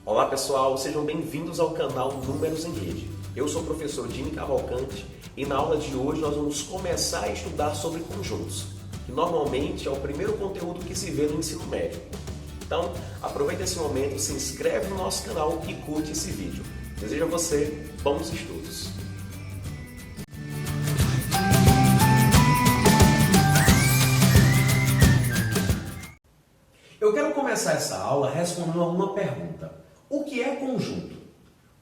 Olá pessoal, sejam bem-vindos ao canal Números em Rede. Eu sou o professor Jimmy Cavalcante e na aula de hoje nós vamos começar a estudar sobre conjuntos, que normalmente é o primeiro conteúdo que se vê no ensino médio. Então, aproveita esse momento, se inscreve no nosso canal e curte esse vídeo. Desejo a você bons estudos! Eu quero começar essa aula respondendo a uma pergunta. O que é conjunto?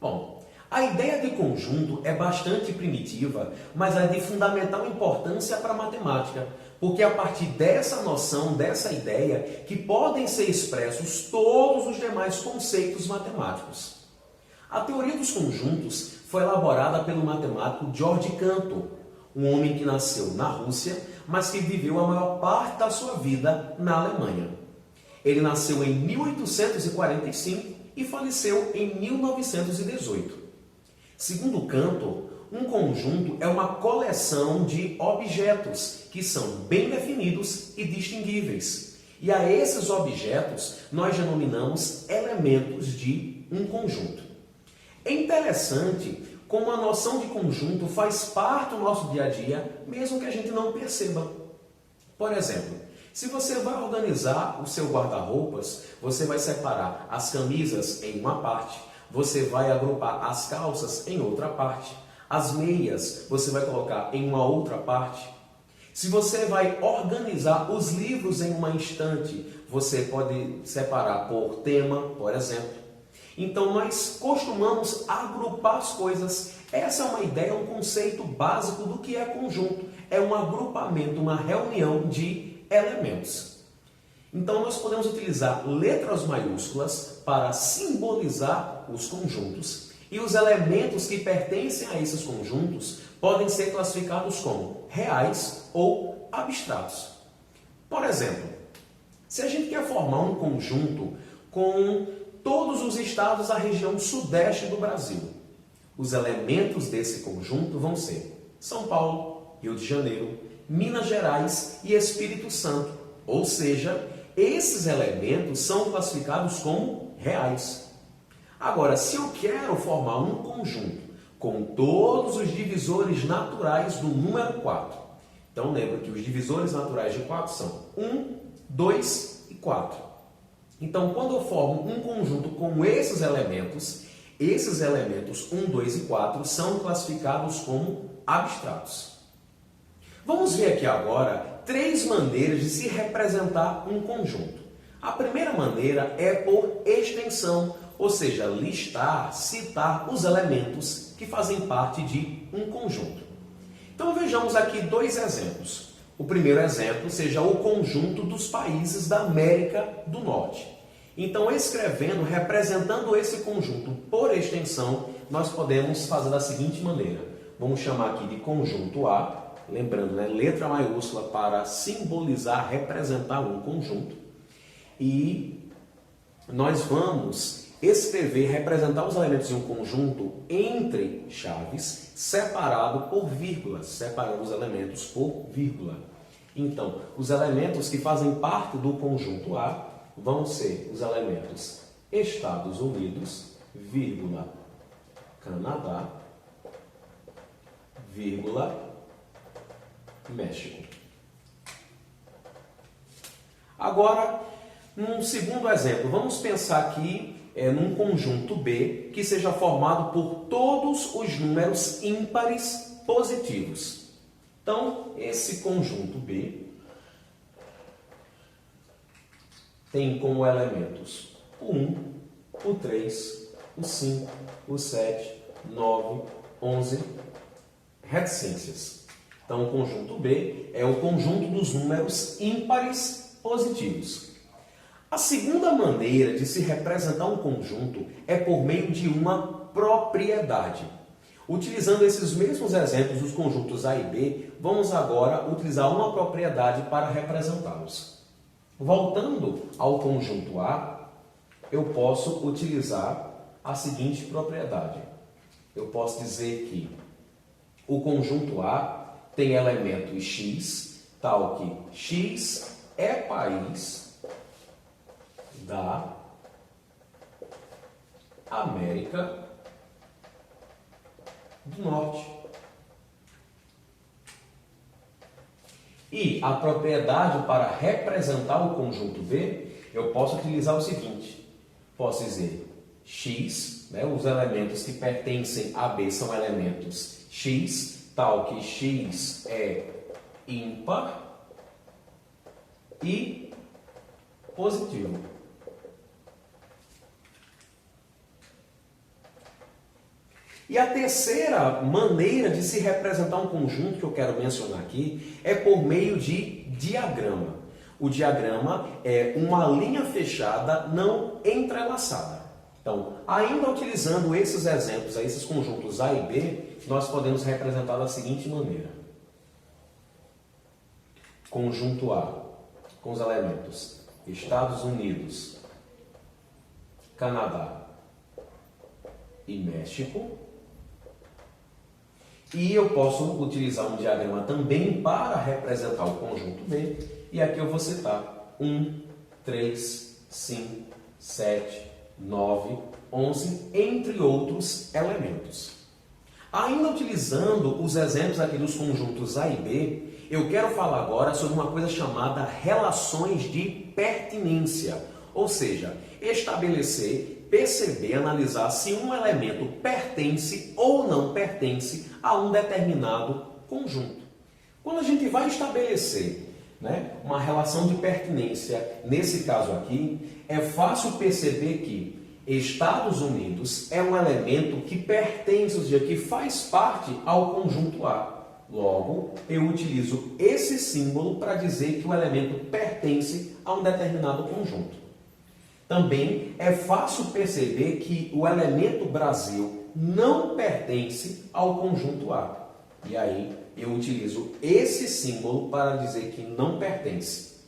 Bom, a ideia de conjunto é bastante primitiva, mas é de fundamental importância para a matemática, porque é a partir dessa noção, dessa ideia, que podem ser expressos todos os demais conceitos matemáticos. A teoria dos conjuntos foi elaborada pelo matemático George Cantor, um homem que nasceu na Rússia, mas que viveu a maior parte da sua vida na Alemanha. Ele nasceu em 1845 e faleceu em 1918. Segundo Cantor, um conjunto é uma coleção de objetos que são bem definidos e distinguíveis. E a esses objetos nós denominamos elementos de um conjunto. É interessante como a noção de conjunto faz parte do nosso dia a dia, mesmo que a gente não perceba. Por exemplo, se você vai organizar o seu guarda-roupas, você vai separar as camisas em uma parte, você vai agrupar as calças em outra parte, as meias você vai colocar em uma outra parte. Se você vai organizar os livros em uma estante, você pode separar por tema, por exemplo. Então nós costumamos agrupar as coisas. Essa é uma ideia, um conceito básico do que é conjunto. É um agrupamento, uma reunião de elementos. Então nós podemos utilizar letras maiúsculas para simbolizar os conjuntos e os elementos que pertencem a esses conjuntos podem ser classificados como reais ou abstratos. Por exemplo, se a gente quer formar um conjunto com todos os estados da região sudeste do Brasil, os elementos desse conjunto vão ser São Paulo, Rio de Janeiro, Minas Gerais e Espírito Santo. Ou seja, esses elementos são classificados como reais. Agora, se eu quero formar um conjunto com todos os divisores naturais do número 4, então lembra que os divisores naturais de 4 são 1, 2 e 4. Então, quando eu formo um conjunto com esses elementos 1, 2 e 4 são classificados como abstratos. Vamos ver aqui agora 3 maneiras de se representar um conjunto. A primeira maneira é por extensão, ou seja, listar, citar os elementos que fazem parte de um conjunto. Então vejamos aqui 2 exemplos. O primeiro exemplo seja o conjunto dos países da América do Norte. Então, escrevendo, representando esse conjunto por extensão, nós podemos fazer da seguinte maneira. Vamos chamar aqui de conjunto A. Lembrando, né, letra maiúscula para simbolizar, representar um conjunto. E nós vamos escrever, representar os elementos de um conjunto entre chaves, separado por vírgulas, separando os elementos por vírgula. Então, os elementos que fazem parte do conjunto A vão ser os elementos Estados Unidos, vírgula, Canadá, vírgula, México. Agora, num segundo exemplo, vamos pensar aqui num conjunto B que seja formado por todos os números ímpares positivos. Então, esse conjunto B tem como elementos o 1, o 3, o 5, o 7, 9, 11, reticências. Então, o conjunto B é o conjunto dos números ímpares positivos. A segunda maneira de se representar um conjunto é por meio de uma propriedade. Utilizando esses mesmos exemplos dos conjuntos A e B, vamos agora utilizar uma propriedade para representá-los. Voltando ao conjunto A, eu posso utilizar a seguinte propriedade. Eu posso dizer que o conjunto A tem elemento x, tal que x é país da América do Norte. E a propriedade para representar o conjunto B, eu posso utilizar o seguinte. Posso dizer x, né, os elementos que pertencem a B são elementos x, tal que x é ímpar e positivo. E a terceira maneira de se representar um conjunto que eu quero mencionar aqui é por meio de diagrama. O diagrama é uma linha fechada não entrelaçada. Então, ainda utilizando esses exemplos, esses conjuntos A e B, nós podemos representar da seguinte maneira. Conjunto A, com os elementos Estados Unidos, Canadá e México. E eu posso utilizar um diagrama também para representar o conjunto B. E aqui eu vou citar 1, 3, 5, 7, 9, 11, entre outros elementos. Ainda utilizando os exemplos aqui dos conjuntos A e B, eu quero falar agora sobre uma coisa chamada relações de pertinência. Ou seja, estabelecer, perceber, analisar se um elemento pertence ou não pertence a um determinado conjunto. Quando a gente vai estabelecer, né, uma relação de pertinência, nesse caso aqui, é fácil perceber que Estados Unidos é um elemento que pertence, ou seja, que faz parte ao conjunto A. Logo, eu utilizo esse símbolo para dizer que o elemento pertence a um determinado conjunto. Também é fácil perceber que o elemento Brasil não pertence ao conjunto A. E aí eu utilizo esse símbolo para dizer que não pertence.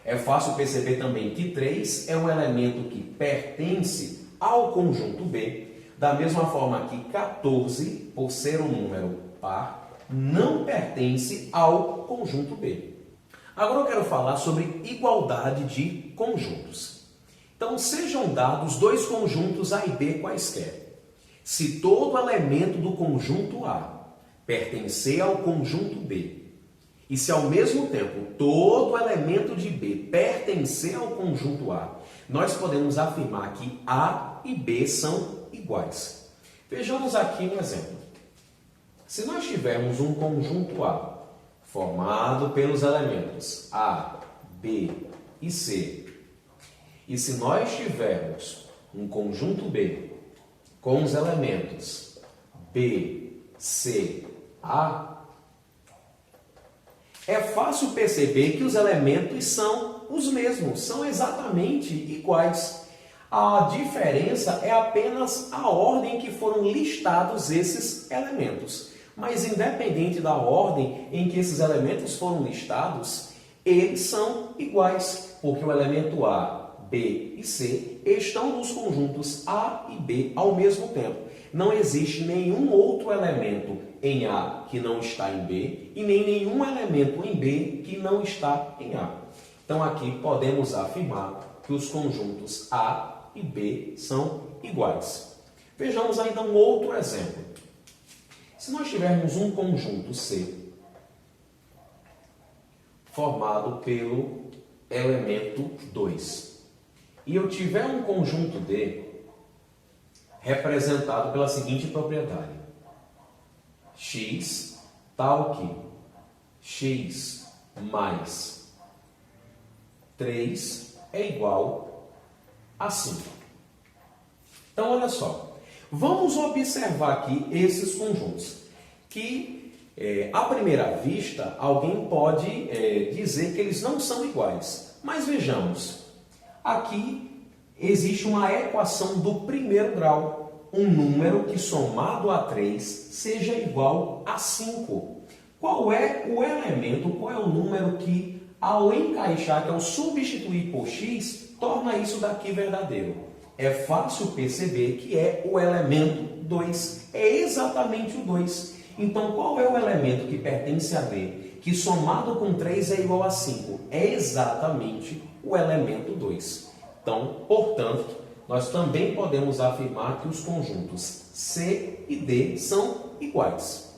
É fácil perceber também que 3 é um elemento que pertence ao conjunto B, da mesma forma que 14, por ser um número par, não pertence ao conjunto B. Agora eu quero falar sobre igualdade de conjuntos. Então, sejam dados dois conjuntos A e B quaisquer. Se todo elemento do conjunto A pertencer ao conjunto B, e se ao mesmo tempo todo elemento de B pertencer ao conjunto A, nós podemos afirmar que A e B são iguais. Vejamos aqui um exemplo. Se nós tivermos um conjunto A formado pelos elementos A, B e C, e se nós tivermos um conjunto B com os elementos B, C, A, é fácil perceber que os elementos são os mesmos, são exatamente iguais. A diferença é apenas a ordem em que foram listados esses elementos. Mas independente da ordem em que esses elementos foram listados, eles são iguais, porque o elemento A, B e C estão nos conjuntos A e B ao mesmo tempo. Não existe nenhum outro elemento em A que não está em B e nem nenhum elemento em B que não está em A. Então aqui podemos afirmar que os conjuntos A e B são iguais. Vejamos ainda um outro exemplo. Se nós tivermos um conjunto C formado pelo elemento 2 e eu tiver um conjunto D representado pela seguinte propriedade: x tal que x mais 3 é igual a 5. Então, olha só. Vamos observar aqui esses conjuntos, que, à primeira vista, alguém pode dizer que eles não são iguais. Mas vejamos, aqui existe uma equação do primeiro grau, um número que somado a 3 seja igual a 5. Qual é o elemento, qual é o número que, ao encaixar, que ao substituir por x, torna isso daqui verdadeiro? É fácil perceber que é o elemento 2. É exatamente o 2. Então, qual é o elemento que pertence a B, que somado com 3 é igual a 5? É exatamente o elemento 2. Então, portanto, nós também podemos afirmar que os conjuntos C e D são iguais.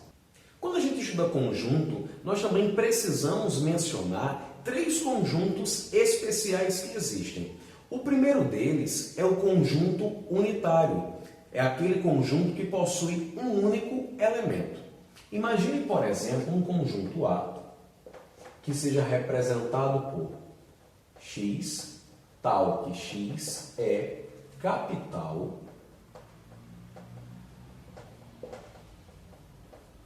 Quando a gente estuda conjunto, nós também precisamos mencionar 3 conjuntos especiais que existem. O primeiro deles é o conjunto unitário. É aquele conjunto que possui um único elemento. Imagine, por exemplo, um conjunto A que seja representado por x, tal que x é capital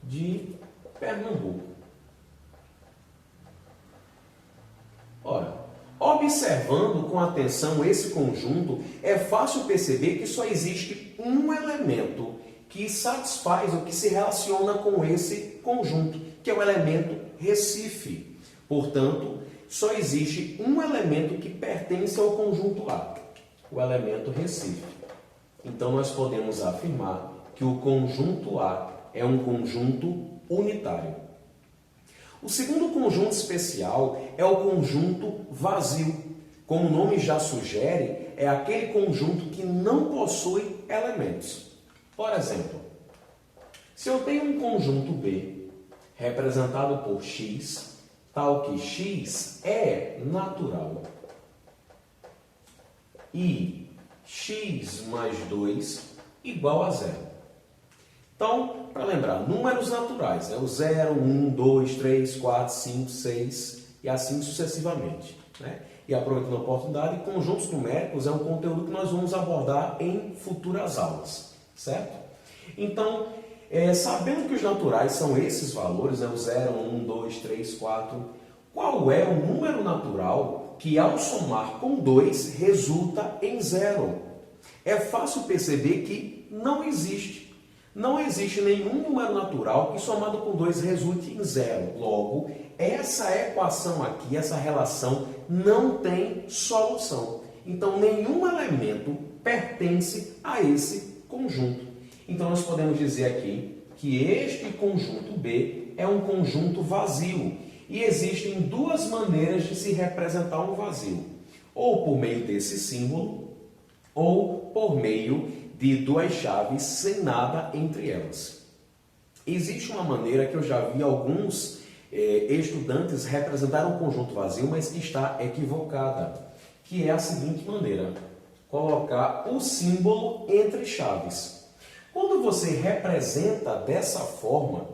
de Pernambuco. Ora, observando com atenção esse conjunto, é fácil perceber que só existe um elemento que satisfaz ou que se relaciona com esse conjunto, que é o elemento Recife. Portanto, só existe um elemento que pertence ao conjunto A, o elemento Recife. Então, nós podemos afirmar que o conjunto A é um conjunto unitário. O segundo conjunto especial é o conjunto vazio. Como o nome já sugere, é aquele conjunto que não possui elementos. Por exemplo, se eu tenho um conjunto B representado por x, tal que x é natural e x mais 2 igual a 0. Então, para lembrar, números naturais, o 0, 1, 2, 3, 4, 5, 6 e assim sucessivamente. E aproveitando a oportunidade, conjuntos numéricos é um conteúdo que nós vamos abordar em futuras aulas, certo? Então, sabendo que os naturais são esses valores, o 0, 1, 2, 3, 4, qual é o número natural que ao somar com 2 resulta em 0? É fácil perceber que não existe. Não existe nenhum número natural que somado com 2 resulte em 0. Logo, essa equação aqui, essa relação, não tem solução. Então, nenhum elemento pertence a esse conjunto. Então, nós podemos dizer aqui que este conjunto B é um conjunto vazio. E existem 2 maneiras de se representar um vazio. Ou por meio desse símbolo, ou por meio de 2 chaves sem nada entre elas. Existe uma maneira que eu já vi alguns estudantes representar um conjunto vazio, mas que está equivocada, que é a seguinte maneira: colocar o símbolo entre chaves. Quando você representa dessa forma,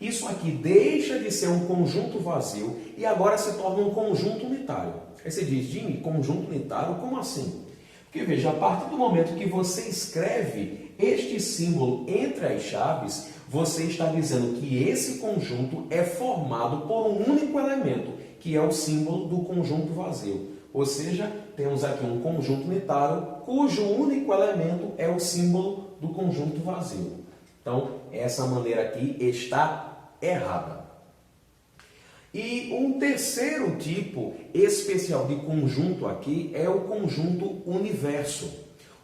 isso aqui deixa de ser um conjunto vazio e agora se torna um conjunto unitário. Aí você diz, Jimmy, conjunto unitário, como assim? Porque veja, a partir do momento que você escreve este símbolo entre as chaves, você está dizendo que esse conjunto é formado por um único elemento, que é o símbolo do conjunto vazio. Ou seja, temos aqui um conjunto unitário cujo único elemento é o símbolo do conjunto vazio. Então, essa maneira aqui está errada. E um terceiro tipo especial de conjunto aqui é o conjunto universo.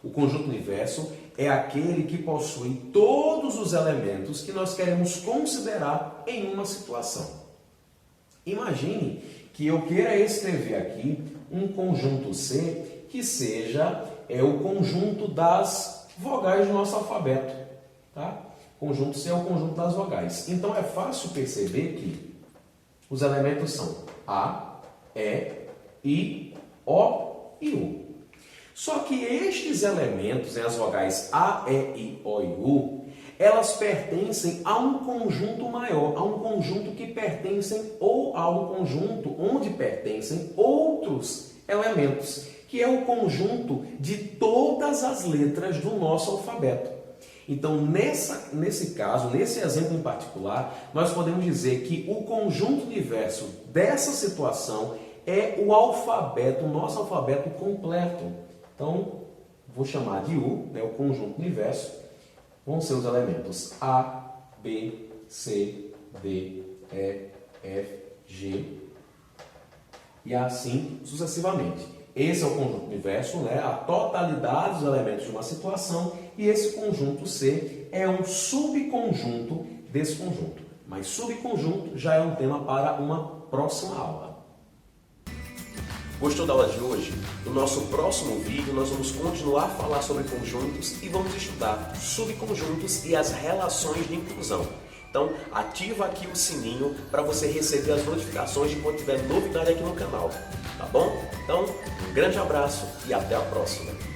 O conjunto universo é aquele que possui todos os elementos que nós queremos considerar em uma situação. Imagine que eu queira escrever aqui um conjunto C que seja o conjunto das vogais do nosso alfabeto. Tá? Conjunto C é o conjunto das vogais. Então é fácil perceber que os elementos são A, E, I, O e U. Só que estes elementos, as vogais A, E, I, O e U, elas pertencem a um conjunto maior, a um conjunto que pertencem ou ao conjunto onde pertencem outros elementos, que é o conjunto de todas as letras do nosso alfabeto. Então, nesse caso, nesse exemplo em particular, nós podemos dizer que o conjunto universo dessa situação é o alfabeto, o nosso alfabeto completo. Então, vou chamar de U, o conjunto universo, vão ser os elementos A, B, C, D, E, F, G e assim sucessivamente. Esse é o conjunto universo, a totalidade dos elementos de uma situação, e esse conjunto C é um subconjunto desse conjunto. Mas subconjunto já é um tema para uma próxima aula. Gostou da aula de hoje? No nosso próximo vídeo nós vamos continuar a falar sobre conjuntos e vamos estudar subconjuntos e as relações de inclusão. Então ativa aqui o sininho para você receber as notificações de quando tiver novidade aqui no canal, tá bom? Então um grande abraço e até a próxima!